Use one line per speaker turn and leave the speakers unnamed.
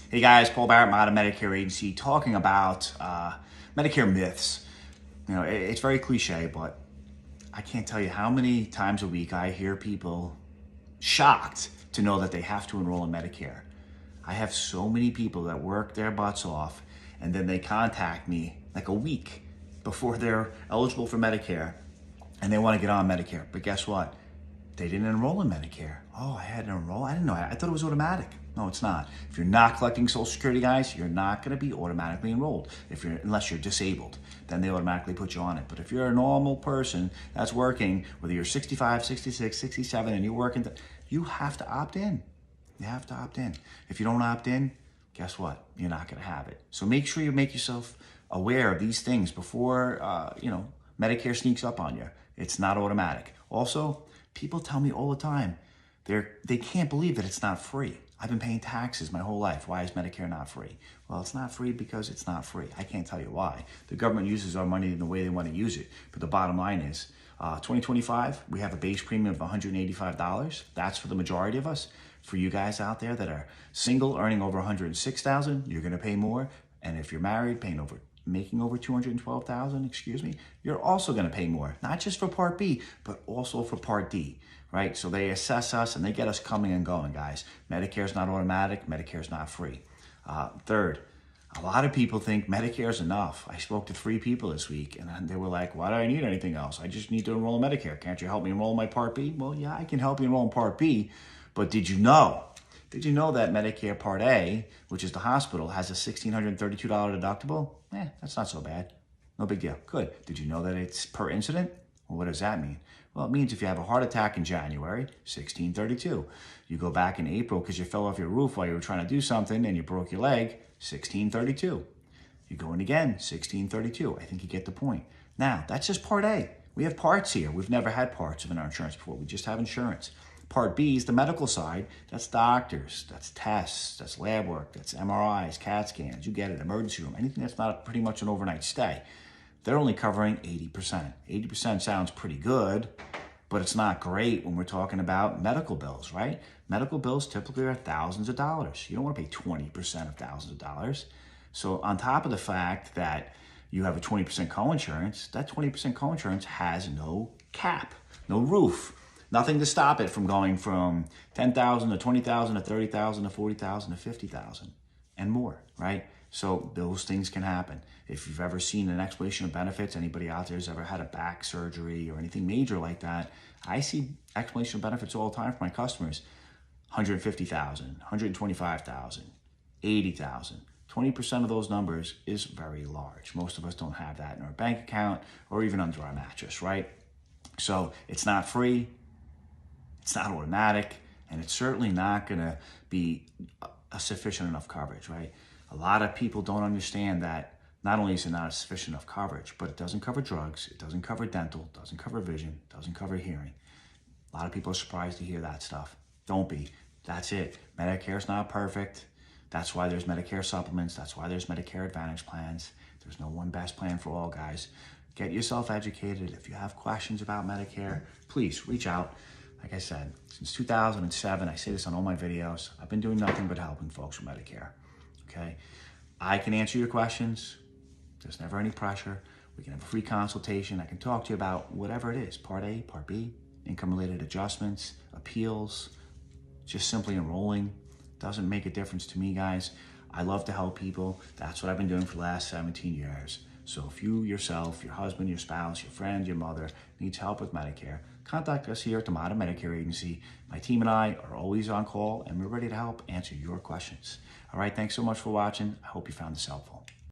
Hey guys, Paul Barrett, Modern Medicare Agency, talking about Medicare myths. You know, it's very cliche, but I can't tell you how many times a week I hear people shocked to know that they have to enroll in Medicare. I have so many people that work their butts off and then they contact me like a week before they're eligible for Medicare and they want to get on Medicare. But guess what? They didn't enroll in Medicare. Oh, I had to enroll? I didn't know. I thought it was automatic. No, it's not. If you're not collecting Social Security, guys, you're not going to be automatically enrolled unless you're disabled. Then they automatically put you on it. But if you're a normal person that's working, whether you're 65, 66, 67, and you're working, you have to opt in. You have to opt in. If you don't opt in, guess what? You're not going to have it. So make sure you make yourself aware of these things before, Medicare sneaks up on you. It's not automatic. Also, people tell me all the time, they can't believe that it's not free. I've been paying taxes my whole life. Why is Medicare not free? Well, it's not free because it's not free. I can't tell you why. The government uses our money in the way they want to use it. But the bottom line is, 2025, we have a base premium of $185. That's for the majority of us. For you guys out there that are single, earning over $106,000, you're going to pay more. And if you're married, making over $212,000, you're also going to pay more, not just for Part B, but also for Part D, right? So they assess us and they get us coming and going, guys. Medicare's not automatic. Medicare's not free. Third, a lot of people think Medicare's enough. I spoke to 3 people this week and they were like, why do I need anything else? I just need to enroll in Medicare. Can't you help me enroll in my Part B? Well, yeah, I can help you enroll in Part B, but did you know that Medicare Part A, which is the hospital, has a $1,632 deductible? That's not so bad. No big deal. Good. Did you know that it's per incident? Well, what does that mean? Well, it means if you have a heart attack in January, $1,632. You go back in April because you fell off your roof while you were trying to do something and you broke your leg, $1,632. You go in again, $1,632. I think you get the point. Now, that's just Part A. We have parts here. We've never had parts of our insurance before. We just have insurance. Part B is the medical side. That's doctors, that's tests, that's lab work, that's MRIs, CAT scans. You get it, emergency room, anything that's not pretty much an overnight stay. They're only covering 80%. 80% sounds pretty good, but it's not great when we're talking about medical bills, right? Medical bills typically are thousands of dollars. You don't want to pay 20% of thousands of dollars. So on top of the fact that you have a 20% coinsurance, that 20% coinsurance has no cap, no roof. Nothing to stop it from going from $10,000 to $20,000 to $30,000 to $40,000 to $50,000 and more, right? So those things can happen. If you've ever seen an explanation of benefits, anybody out there has ever had a back surgery or anything major like that, I see explanation of benefits all the time for my customers. $150,000, $125,000, $80,000. 20% of those numbers is very large. Most of us don't have that in our bank account or even under our mattress, right? So it's not free. It's not automatic, and it's certainly not going to be a sufficient enough coverage, right? A lot of people don't understand that not only is it not a sufficient enough coverage, but it doesn't cover drugs, it doesn't cover dental, it doesn't cover vision, it doesn't cover hearing. A lot of people are surprised to hear that stuff. Don't be. That's it. Medicare's not perfect. That's why there's Medicare supplements. That's why there's Medicare Advantage plans. There's no one best plan for all, guys. Get yourself educated. If you have questions about Medicare, please reach out. Like I said, since 2007, I say this on all my videos, I've been doing nothing but helping folks with Medicare, okay? I can answer your questions. There's never any pressure. We can have a free consultation. I can talk to you about whatever it is, Part A, Part B, income-related adjustments, appeals, just simply enrolling. Doesn't make a difference to me, guys. I love to help people. That's what I've been doing for the last 17 years. So if you yourself, your husband, your spouse, your friend, your mother needs help with Medicare, contact us here at the Modern Medicare Agency. My team and I are always on call and we're ready to help answer your questions. All right, thanks so much for watching. I hope you found this helpful.